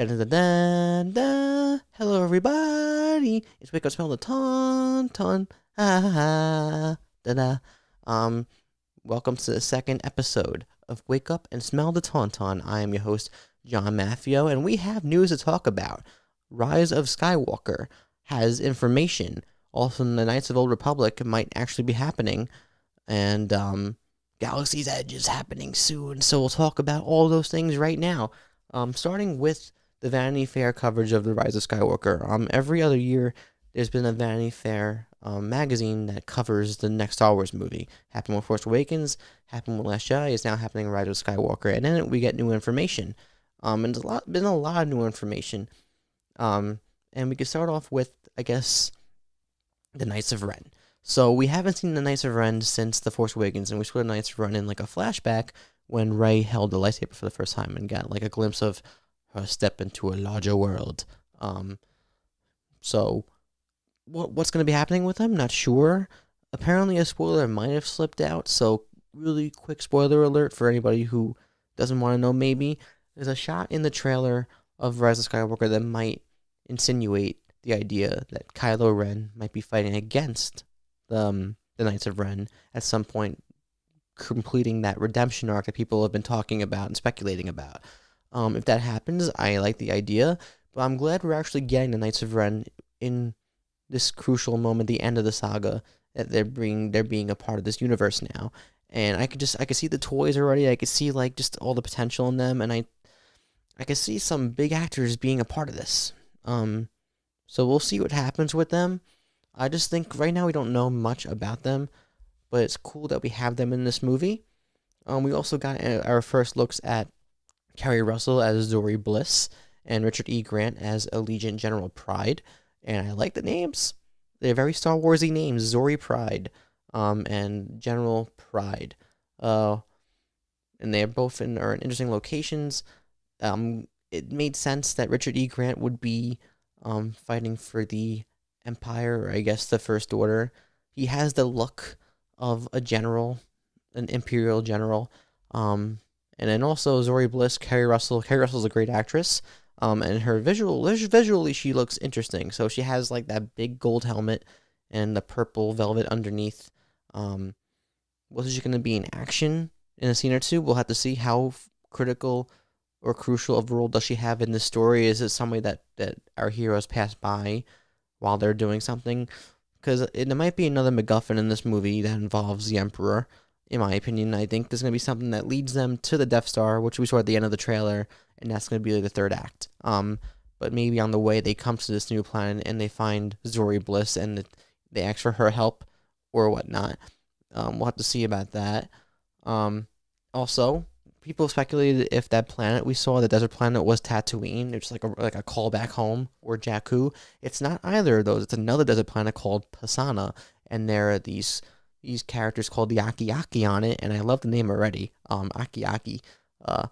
Da-da-da-da-da. Hello, everybody. It's Wake Up Smell the Tauntaun. Ah, da-da. Um, Welcome to the second episode of Wake Up and Smell the Tauntaun. I am your host, John Maffio, and we have news to talk about. Rise of Skywalker has information. Also, the Knights of Old Republic might actually be happening, and Galaxy's Edge is happening soon. So we'll talk about all those things right now. Starting with the Vanity Fair coverage of the Rise of Skywalker. Every other year, there's been a Vanity Fair magazine that covers the next Star Wars movie. Happened with Force Awakens, happened with Last Jedi, is now happening with Rise of Skywalker, and then we get new information. And there's been a lot of new information. And we can start off with, I guess, the Knights of Ren. So we haven't seen the Knights of Ren since the Force Awakens, and we saw the Knights of Ren in like a flashback when Rey held the lightsaber for the first time and got like a glimpse of her step into a larger world. So what's going to be happening with them? Not sure. Apparently a spoiler might have slipped out, so really quick spoiler alert for anybody who doesn't want to know maybe. There's a shot in the trailer of Rise of Skywalker that might insinuate the idea that Kylo Ren might be fighting against the Knights of Ren at some point, completing that redemption arc that people have been talking about and speculating about. If that happens, I like the idea, but I'm glad we're actually getting the Knights of Ren in this crucial moment, the end of the saga, that they're being a part of this universe now. And I could see the toys already. I could see like just all the potential in them, and I could see some big actors being a part of this. So we'll see what happens with them. I just think right now we don't know much about them, but it's cool that we have them in this movie. We also got our first looks at Kerry Russell as Zori Bliss and Richard E. Grant as Allegiant General Pride, and I like the names. They're very Star Warsy names, Zori Pride, and General Pride, and they're both are in interesting locations. It made sense that Richard E. Grant would be fighting for the Empire, or I guess the First Order. He has the look of a general, an Imperial general. And then also Zori Bliss, Kerry Russell. Kerry Russell's a great actress. And her visually she looks interesting. So she has like that big gold helmet and the purple velvet underneath. Was she going to be in action in a scene or two? We'll have to see how critical or crucial of a role does she have in this story. Is it somebody that our heroes pass by while they're doing something? Because there might be another MacGuffin in this movie that involves the Emperor. In my opinion, I think there's going to be something that leads them to the Death Star, which we saw at the end of the trailer, and that's going to be like the third act. But maybe on the way they come to this new planet and they find Zori Bliss and they ask for her help or whatnot. We'll have to see about that. Also, people speculated if that planet we saw, the desert planet, was Tatooine. It's like a callback home, or Jakku. It's not either of those. It's another desert planet called Pasana, and there are these characters called the Aki-Aki on it, and I love the name already, Aki-Aki. But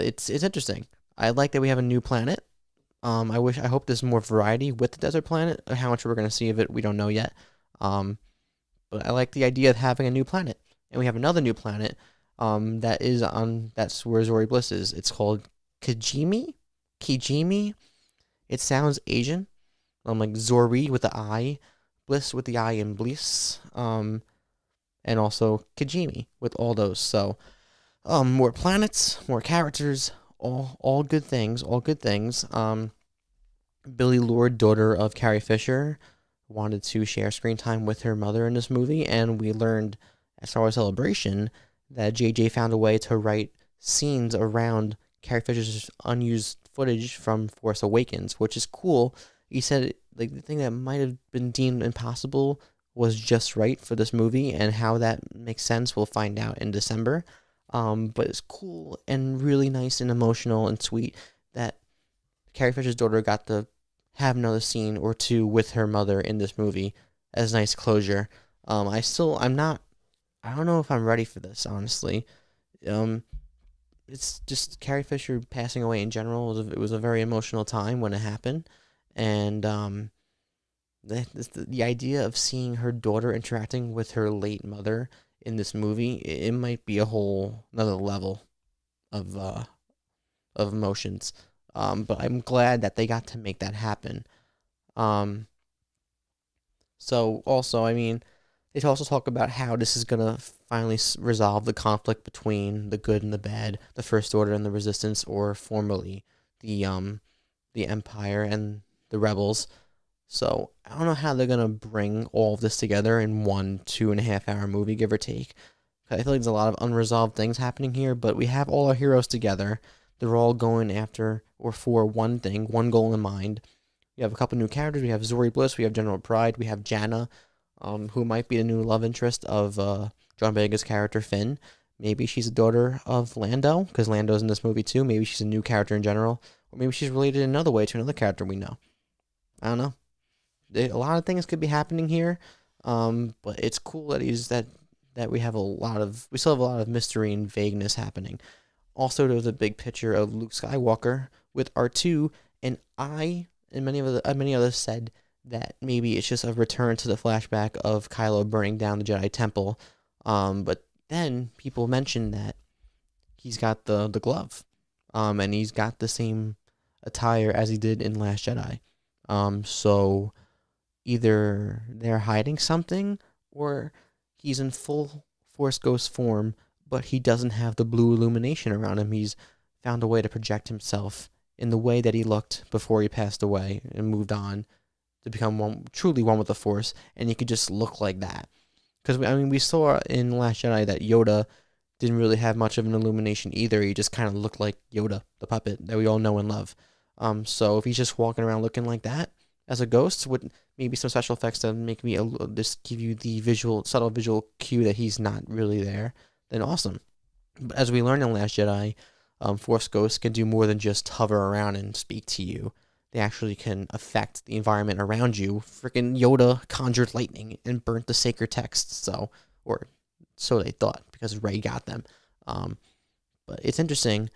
it's interesting. I like that we have a new planet. I hope there's more variety with the desert planet. How much we're going to see of it, we don't know yet. But I like the idea of having a new planet. And we have another new planet that's where Zori Bliss is. It's called Kijimi. It sounds Asian. Like Zori with the I, Bliss with the I in Bliss, and also Kijimi with all those. So, more planets, more characters, all good things, Billie Lourd, daughter of Carrie Fisher, wanted to share screen time with her mother in this movie, and we learned at Star Wars Celebration that JJ found a way to write scenes around Carrie Fisher's unused footage from Force Awakens, which is cool. He said like the thing that might have been deemed impossible was just right for this movie, and how that makes sense we'll find out in December. But it's cool and really nice and emotional and sweet that Carrie Fisher's daughter got to have another scene or two with her mother in this movie as nice closure. I don't know if I'm ready for this, honestly. It's just Carrie Fisher passing away in general. It was a very emotional time when it happened, and the idea of seeing her daughter interacting with her late mother in this movie, it might be a whole another level of emotions. But I'm glad that they got to make that happen. Um, so also, I mean, they also talk about how this is gonna finally resolve the conflict between the good and the bad, the First Order and the Resistance, or formerly the Empire and the Rebels. So I don't know how they're gonna bring all of this together in one 2.5 hour movie, give or take. I feel like there's a lot of unresolved things happening here, but we have all our heroes together. They're all going after or for one thing, one goal in mind. We have a couple new characters. We have Zori Bliss. We have General Pride. We have Janna, who might be the new love interest of John Boyega's character Finn. Maybe she's a daughter of Lando, because Lando's in this movie too. Maybe she's a new character in general, or maybe she's related in another way to another character we know. I don't know. A lot of things could be happening here, but it's cool that we still have a lot of mystery and vagueness happening. Also, there was a big picture of Luke Skywalker with R2, and I and many others said that maybe it's just a return to the flashback of Kylo burning down the Jedi Temple. But then people mentioned that he's got the glove, and he's got the same attire as he did in Last Jedi. So either they're hiding something, or he's in full Force Ghost form, but he doesn't have the blue illumination around him. He's found a way to project himself in the way that he looked before he passed away and moved on to become truly one with the Force, and he could just look like that. Because, I mean, we saw in Last Jedi that Yoda didn't really have much of an illumination either. He just kind of looked like Yoda, the puppet that we all know and love. So if he's just walking around looking like that as a ghost, with maybe some special effects to make me just give you the subtle visual cue that he's not really there, then awesome. But as we learned in Last Jedi, Force ghosts can do more than just hover around and speak to you. They actually can affect the environment around you. Freaking Yoda conjured lightning and burnt the sacred texts, or so they thought, because Rey got them. But it's interesting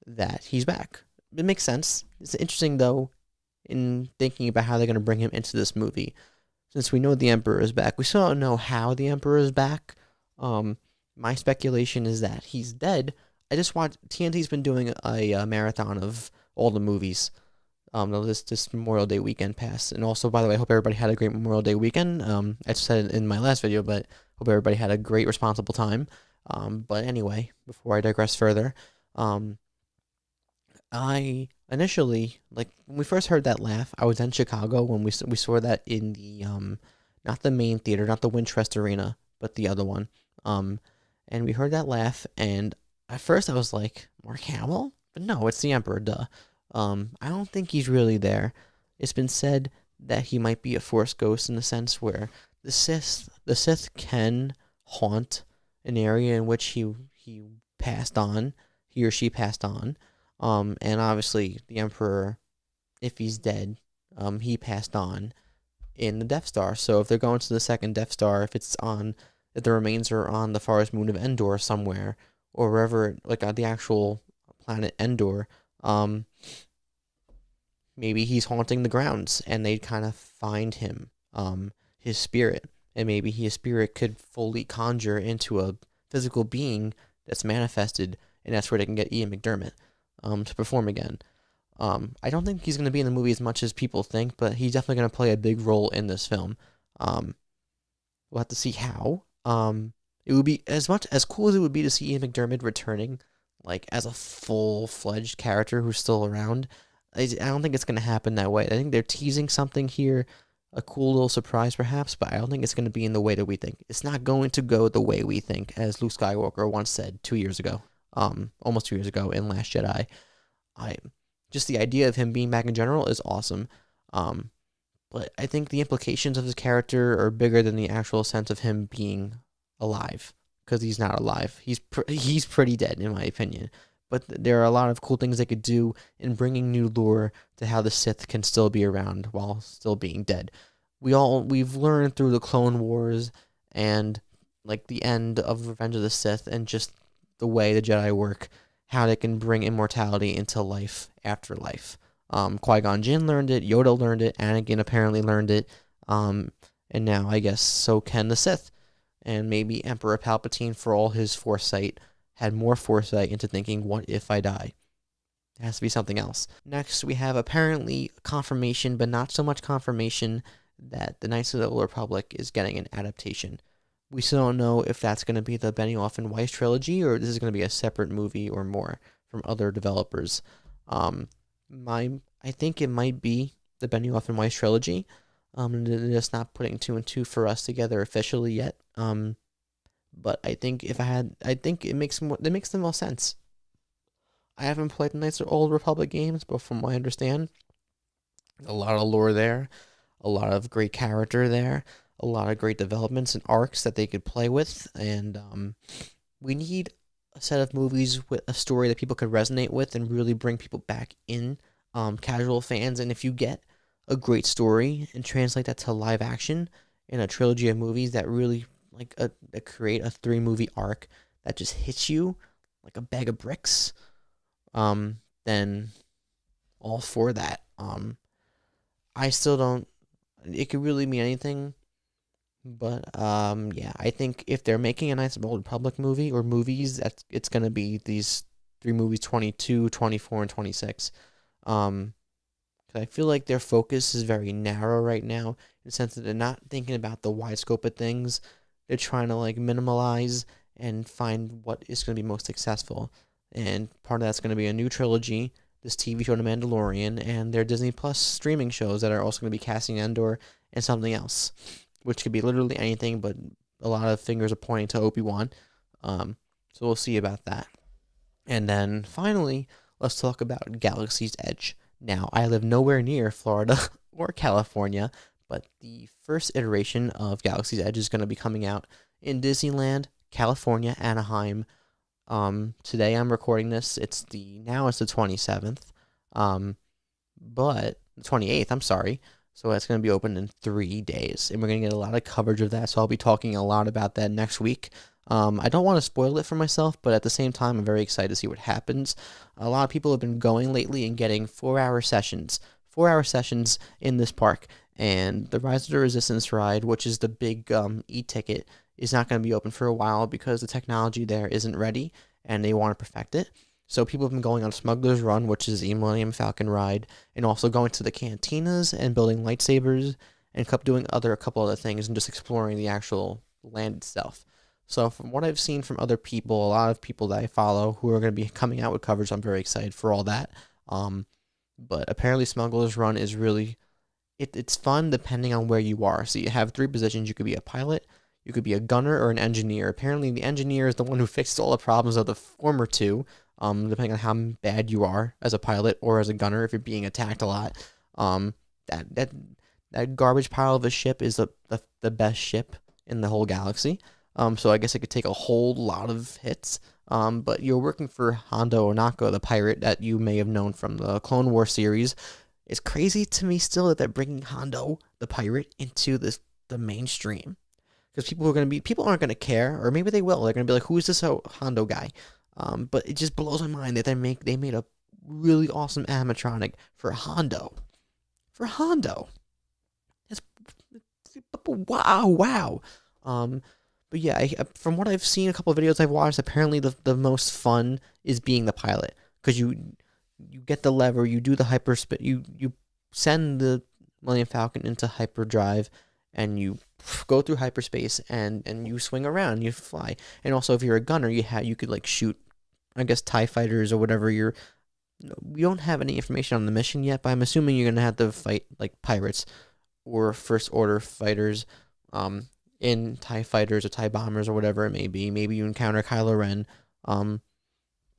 that he's back. It makes sense. It's interesting, though, in thinking about how they're going to bring him into this movie. Since we know the Emperor is back, we still don't know how the Emperor is back. My speculation is that he's dead. I just watched, TNT's been doing a marathon of all the movies. This Memorial Day weekend passed. And also, by the way, I hope everybody had a great Memorial Day weekend. I said it in my last video, but hope everybody had a great, responsible time. But anyway, before I digress further, I initially, like, when we first heard that laugh, I was in Chicago when we saw that in the, not the main theater, not the Winchester Arena, but the other one. And we heard that laugh, and at first I was like, Mark Hamill? But no, it's the Emperor, duh. I don't think he's really there. It's been said that he might be a Force ghost in the sense where the Sith can haunt an area in which he or she passed on. And obviously the Emperor, if he's dead, he passed on in the Death Star. So if they're going to the second Death Star, if the remains are on the farthest moon of Endor somewhere, or wherever, like on the actual planet Endor, maybe he's haunting the grounds, and they'd kind of find him, his spirit, and maybe his spirit could fully conjure into a physical being that's manifested, and that's where they can get Ian McDiarmid to perform again. I don't think he's going to be in the movie as much as people think, but he's definitely going to play a big role in this film. We'll have to see how. It would be as cool as it would be to see Ian McDiarmid returning, like, as a full-fledged character who's still around. I don't think it's going to happen that way. I think they're teasing something here, a cool little surprise perhaps, but I don't think it's going to be in the way that we think. It's not going to go the way we think, as Luke Skywalker once said 2 years ago, almost 2 years ago in Last Jedi. Just the idea of him being back in general is awesome. But I think the implications of his character are bigger than the actual sense of him being alive, because he's not alive. He's pretty dead, in my opinion. But there are a lot of cool things they could do in bringing new lore to how the Sith can still be around while still being dead. We've learned through the Clone Wars and, like, the end of Revenge of the Sith and just the way the Jedi work, how they can bring immortality into life after life. Qui-Gon Jinn learned it, Yoda learned it, Anakin apparently learned it, and now I guess so can the Sith. And maybe Emperor Palpatine, for all his foresight, had more foresight into thinking, what if I die? It has to be something else. Next, we have apparently confirmation, but not so much confirmation, that the Knights of the Old Republic is getting an adaptation. We still don't know if that's going to be the Benioff and Weiss trilogy, or this is going to be a separate movie or more from other developers. Um, I think it might be the Benioff and Weiss trilogy. They're just not putting two and two for us together officially yet. But I think I think it makes the most sense. I haven't played the Knights of the Old Republic games, but from what I understand, a lot of lore there, a lot of great character there, a lot of great developments and arcs that they could play with, and we need a set of movies with a story that people could resonate with and really bring people back in, casual fans. And if you get a great story and translate that to live action in a trilogy of movies that really that create a 3 movie arc that just hits you like a bag of bricks, then all for that. I still don't. It could really mean anything, but yeah, I think if they're making a Knights of the Old Republic movie or movies, it's gonna be these 3 movies, 22, 24, and 26. 'Cause I feel like their focus is very narrow right now in the sense that they're not thinking about the wide scope of things. They're trying to like minimalize and find what is going to be most successful. And part of that's going to be a new trilogy, this TV show, The Mandalorian, and their Disney Plus streaming shows that are also going to be casting Endor and something else, which could be literally anything, but a lot of fingers are pointing to Obi-Wan. So we'll see about that. And then finally, let's talk about Galaxy's Edge. Now, I live nowhere near Florida or California, but the first iteration of Galaxy's Edge is going to be coming out in Disneyland, California, Anaheim. Today I'm recording this. It's the 27th, but the 28th. I'm sorry. So it's going to be open in 3 days, and we're going to get a lot of coverage of that. So I'll be talking a lot about that next week. I don't want to spoil it for myself, but at the same time, I'm very excited to see what happens. A lot of people have been going lately and getting 4-hour sessions, 4-hour sessions in this park. And the Rise of the Resistance ride, which is the big e-ticket, is not going to be open for a while because the technology there isn't ready, and they want to perfect it. So people have been going on Smuggler's Run, which is the Millennium Falcon ride, and also going to the cantinas and building lightsabers, and doing a couple other things, and just exploring the actual land itself. So from what I've seen from other people, a lot of people that I follow who are going to be coming out with coverage, I'm very excited for all that. But apparently Smuggler's Run is really, it's fun depending on where you are. So you have 3 positions. You could be a pilot, you could be a gunner, or an engineer. Apparently the engineer is the one who fixes all the problems of the former 2, depending on how bad you are as a pilot or as a gunner if you're being attacked a lot. That garbage pile of a ship is the best ship in the whole galaxy. So I guess it could take a whole lot of hits. But you're working for Hondo Ohnaka, the pirate that you may have known from the Clone Wars series. It's crazy to me still that they're bringing Hondo, the pirate, into the mainstream. Because people aren't gonna care, or maybe they will. They're gonna be like, "Who is this Hondo guy?" But it just blows my mind that they made a really awesome animatronic for Hondo. For Hondo. That's wow. But yeah, from what I've seen, a couple of videos I've watched, apparently the most fun is being the pilot, because you get the lever, you do the hyperspin, you send the Millennium Falcon into hyperdrive, and you go through hyperspace, and you swing around, you fly. And also, if you're a gunner, you could like shoot, I guess, TIE fighters or whatever. We don't have any information on the mission yet, but I'm assuming you're gonna have to fight like pirates or First Order fighters, in TIE fighters or TIE bombers or whatever it may be. Maybe you encounter Kylo Ren. But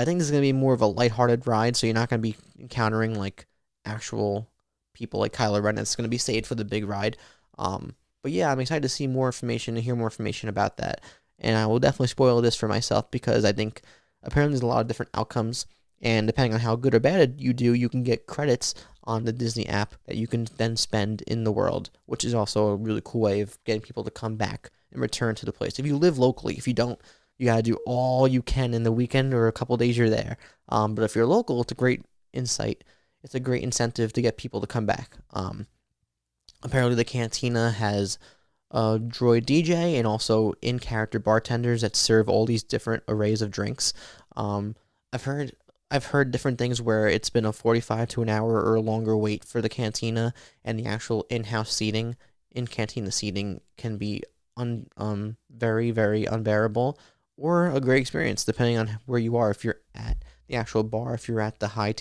I think this is going to be more of a lighthearted ride, so you're not going to be encountering like actual people like Kylo Ren. It's going to be saved for the big ride. But yeah, I'm excited to see more information and hear more information about that. And I will definitely spoil this for myself, because I think apparently there's a lot of different outcomes, and depending on how good or bad you do, you can get credits on the Disney app that you can then spend in the world, which is also a really cool way of getting people to come back and return to the place. If you live locally, if you don't, you gotta do all you can in the weekend or a couple days you're there. But if you're local, it's a great insight. It's a great incentive to get people to come back. Apparently the cantina has a droid DJ and also in-character bartenders that serve all these different arrays of drinks. I've heard I've heard different things where it's been a 45 to an hour or longer wait for the cantina, and the actual in-house seating in cantina seating can be very, very unbearable, or a great experience depending on where you are. If you're at the actual bar, if you're at the high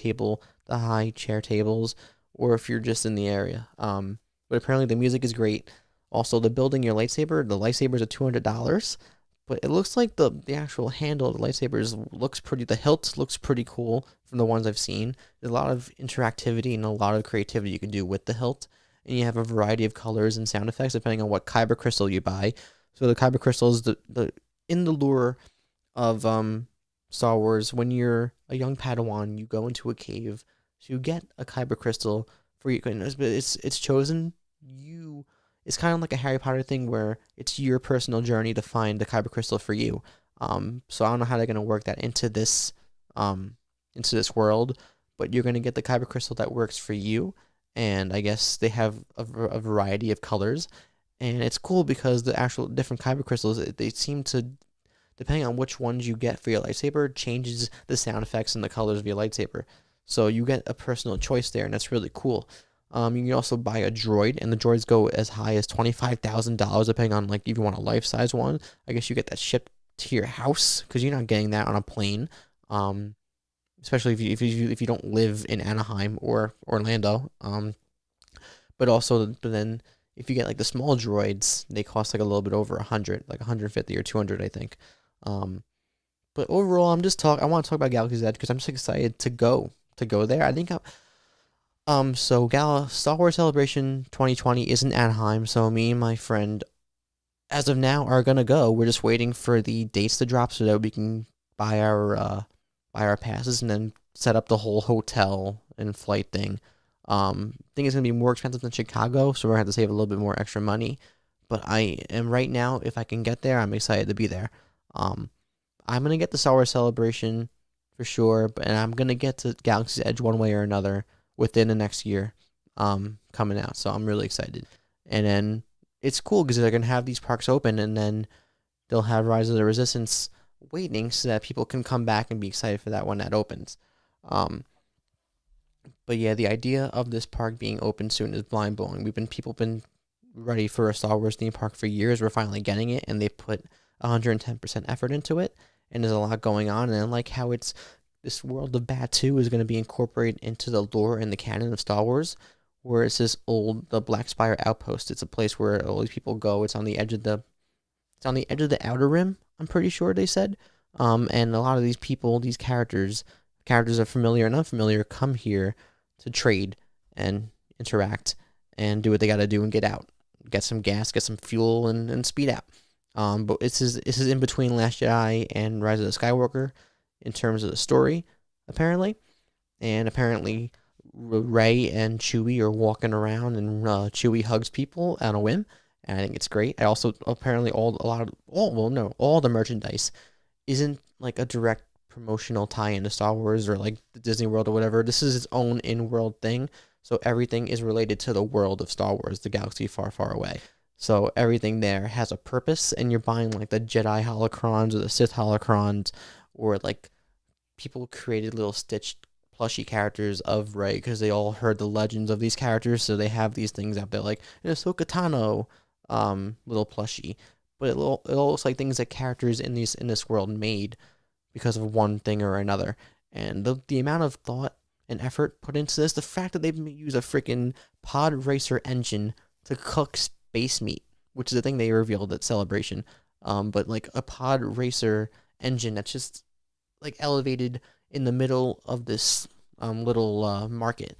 chair tables, or if you're just in the area. But apparently the music is great. Also, the building your lightsaber, the lightsabers are $200, but it looks like the actual handle of the lightsabers looks pretty. The hilt looks pretty cool from the ones I've seen. There's a lot of interactivity and a lot of creativity you can do with the hilt, and you have a variety of colors and sound effects depending on what kyber crystal you buy. So the kyber crystal is the in the lore of Star Wars. When you're a young Padawan, you go into a cave to get a kyber crystal for you. It's chosen you. It's kind of like a Harry Potter thing where it's your personal journey to find the kyber crystal for you. So I don't know how they're gonna work that into this world, but you're gonna get the kyber crystal that works for you. And I guess they have a variety of colors, and it's cool because the actual different kyber crystals, they seem to, depending on which ones you get for your lightsaber, changes the sound effects and the colors of your lightsaber. So you get a personal choice there, and that's really cool. You can also buy a droid, and the droids go as high as $25,000, depending on like if you want a life size one. I guess you get that shipped to your house because you're not getting that on a plane. Especially if you don't live in Anaheim or Orlando. But then if you get like the small droids, they cost like a little bit over 100, like 150 or 200, I think. But overall, I want to talk about Galaxy's Edge because I'm just excited to go there. I think Star Wars Celebration 2020 is in Anaheim, so me and my friend, as of now, are gonna go. We're just waiting for the dates to drop so that we can buy our passes and then set up the whole hotel and flight thing. I think it's gonna be more expensive than Chicago, so we're gonna have to save a little bit more extra money. But I am right now, if I can get there, I'm excited to be there. I'm gonna get the Star Wars Celebration for sure, and I'm gonna get to Galaxy's Edge one way or another within the next year, coming out. So I'm really excited. And then it's cool because they're gonna have these parks open, and then they'll have Rise of the Resistance waiting so that people can come back and be excited for that when that opens. But yeah, the idea of this park being open soon is blind blowing. People been ready for a Star Wars theme park for years. We're finally getting it, and they put 110% effort into it, and there's a lot going on. And I like how this world of Batuu is going to be incorporated into the lore and the canon of Star Wars, where it's the Black Spire Outpost. It's a place where all these people go. It's on the edge of the Outer Rim, I'm pretty sure they said. And a lot of these people, these characters are familiar and unfamiliar, come here to trade and interact and do what they got to do and get out, get some gas, get some fuel, and speed out. But this is in between Last Jedi and Rise of the Skywalker in terms of the story, apparently. And apparently, Rey and Chewie are walking around, and Chewie hugs people on a whim. And I think it's great. I also apparently all the merchandise isn't like a direct promotional tie-in to Star Wars or like the Disney World or whatever. This is its own in-world thing. So everything is related to the world of Star Wars, the galaxy far, far away. So everything there has a purpose, and you're buying like the Jedi holocrons or the Sith holocrons, or like people created little stitched plushie characters of Rey because they all heard the legends of these characters, so they have these things out there like Ahsoka Tano, little plushie. But it looks like things that characters in this world made because of one thing or another. And the amount of thought and effort put into this, the fact that they use a freaking pod racer engine to cook space meat, which is the thing they revealed at Celebration. But like a pod racer engine that's just like elevated in the middle of this little market,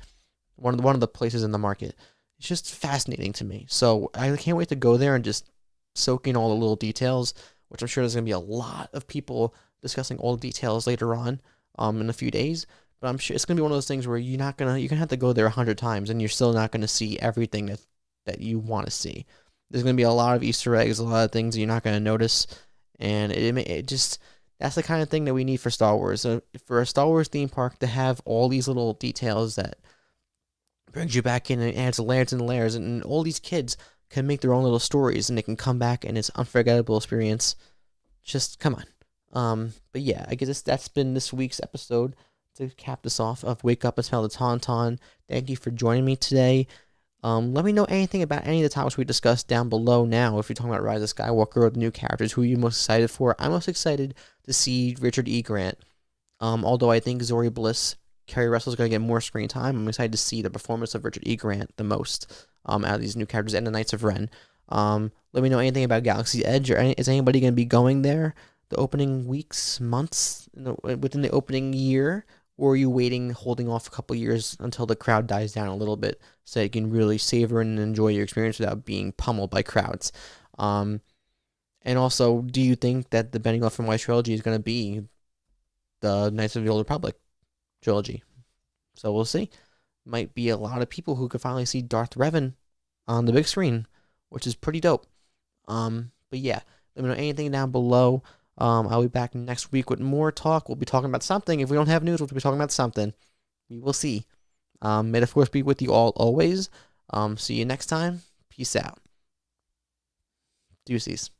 one of the places in the market. It's just fascinating to me. So I can't wait to go there and just soak in all the little details, which I'm sure there's gonna be a lot of people discussing all the details later on in a few days. But I'm sure it's gonna be one of those things where you're gonna have to go there 100 times, and you're still not gonna see everything that you want to see. There's gonna be a lot of Easter eggs, a lot of things that you're not gonna notice, and it just, that's the kind of thing that we need for Star Wars. So for a Star Wars theme park to have all these little details that brings you back in and adds layers and layers, and all these kids can make their own little stories, and they can come back and it's unforgettable experience. Just come on. But yeah, I guess that's been this week's episode. to cap this off of Wake Up and Smell the Tauntaun. Thank you for joining me today. Let me know anything about any of the topics we discussed down below now. If you're talking about Rise of Skywalker or the new characters, who are you most excited for? I'm most excited to see Richard E. Grant. Although I think Zori Bliss, Carrie Russell is going to get more screen time, I'm excited to see the performance of Richard E. Grant the most out of these new characters and the Knights of Ren. Let me know anything about Galaxy's Edge, or is anybody going to be going there the opening weeks, months, within the opening year? Or are you waiting, holding off a couple years until the crowd dies down a little bit so you can really savor and enjoy your experience without being pummeled by crowds? And also, do you think that the Benioff and Weiss trilogy is going to be the Knights of the Old Republic trilogy? So we'll see. Might be a lot of people who could finally see Darth Revan on the big screen, which is pretty dope. But yeah, let me know anything down below. I'll be back next week with more talk. We'll be talking about something. If we don't have news, we'll be talking about something. We will see. May the force be with you all always. See you next time. Peace out. Deuces.